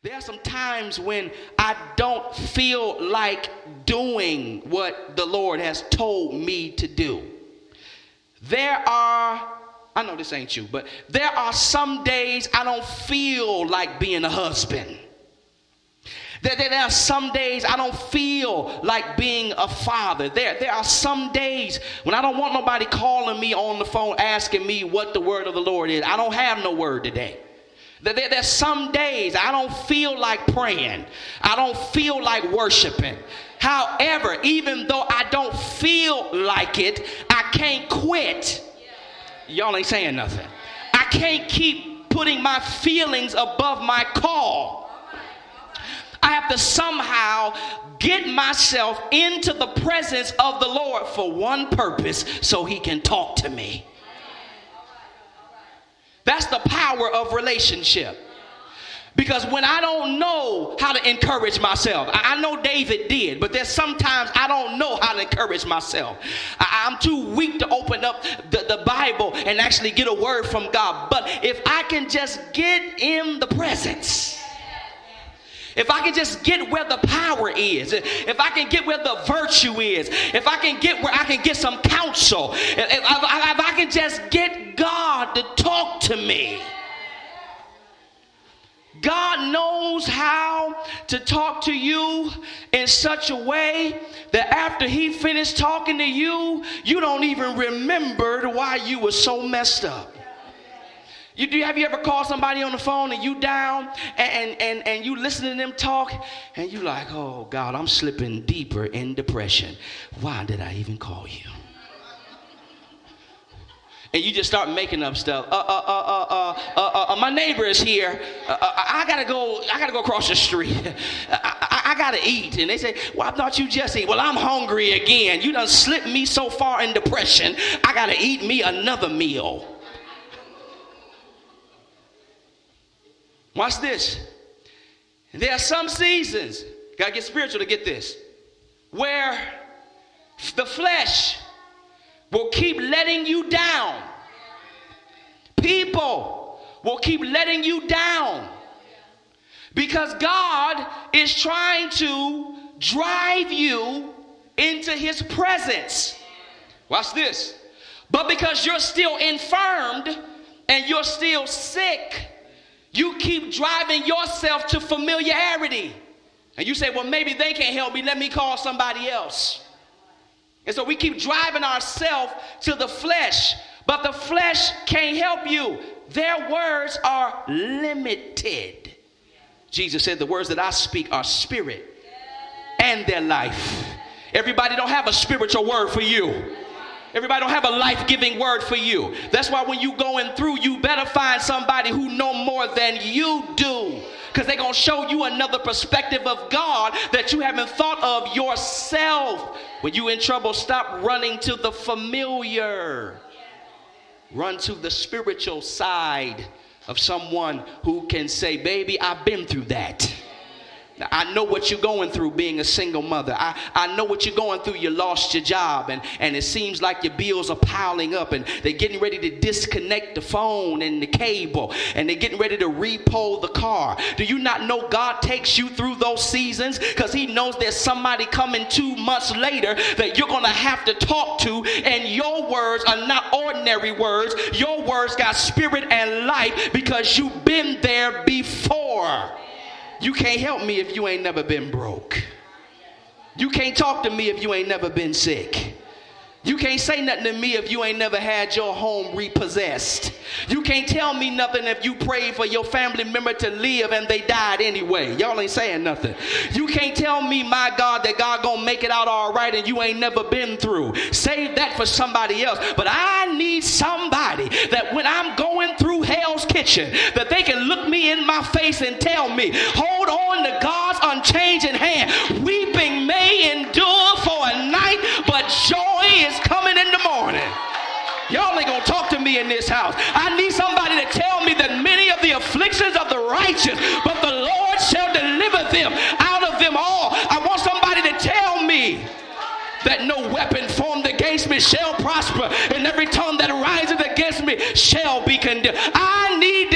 There are some times when I don't feel like doing what the Lord has told me to do. I know this ain't you, but there are some days I don't feel like being a husband. There are some days I don't feel like being a father. There are some days when I don't want nobody calling me on the phone asking me what the word of the Lord is. I don't have no word today. There's some days I don't feel like praying. I don't feel like worshiping. However, even though I don't feel like it, I can't quit. Y'all ain't saying nothing. I can't keep putting my feelings above my call. I have to somehow get myself into the presence of the Lord for one purpose, so he can talk to me. That's the power of relationship. Because when I don't know how to encourage myself, I know David did, but there's sometimes I don't know how to encourage myself. I'm too weak to open up the Bible and actually get a word from God. But if I can just get in the presence, if I can just get where the power is, if I can get where the virtue is, if I can get where I can get some counsel, if I can just get God to talk to me. God knows how to talk to you in such a way that after he finished talking to you, you don't even remember why you were so messed up. Have you ever called somebody on the phone and you down and you listen to them talk and you like, oh God, I'm slipping deeper in depression. Why did I even call you? And you just start making up stuff. My neighbor is here. I gotta go across the street. I gotta eat. And they say, well, I thought you just ate. Well, I'm hungry again. You done slipped me so far in depression. I gotta eat me another meal. Watch this. There are some seasons, gotta get spiritual to get this, where the flesh will keep letting you down. People will keep letting you down because God is trying to drive you into his presence. Watch this. But because you're still infirmed and you're still sick, you keep driving yourself to familiarity. And you say, well, maybe they can't help me. Let me call somebody else. And so we keep driving ourselves to the flesh, but the flesh can't help you. Their words are limited. Jesus said the words that I speak are spirit and their life. Everybody don't have a spiritual word for you. Everybody don't have a life-giving word for you. That's why when you going through, you better find somebody who know more than you do. Because they're going to show you another perspective of God that you haven't thought of yourself. When you in trouble, stop running to the familiar. Run to the spiritual side of someone who can say, baby, I've been through that. I know what you're going through being a single mother. I know what you're going through. You lost your job and it seems like your bills are piling up and they're getting ready to disconnect the phone and the cable and they're getting ready to repo the car. Do you not know God takes you through those seasons because he knows there's somebody coming 2 months later that you're going to have to talk to, and your words are not ordinary words. Your words got spirit and life because you've been there before. You can't help me if you ain't never been broke. You can't talk to me if you ain't never been sick. You can't say nothing to me if you ain't never had your home repossessed. You can't tell me nothing if you prayed for your family member to live and they died anyway. Y'all ain't saying nothing. You can't tell me, my God, that God gonna make it out all right and you ain't never been through. Save that for somebody else. But I need somebody that when I'm going through hell's kitchen, that they can look me in my face and tell me, hold on to God's unchanging hand. Weeping may endure for a night, but joy is coming in the morning. Y'all ain't gonna talk to me in this house. I need somebody to tell me that many of the afflictions of the righteous, but the Lord shall deliver them out of them all. I want somebody to tell me that no weapon formed against me shall prosper, and every tongue that rises against me shall be condemned. I need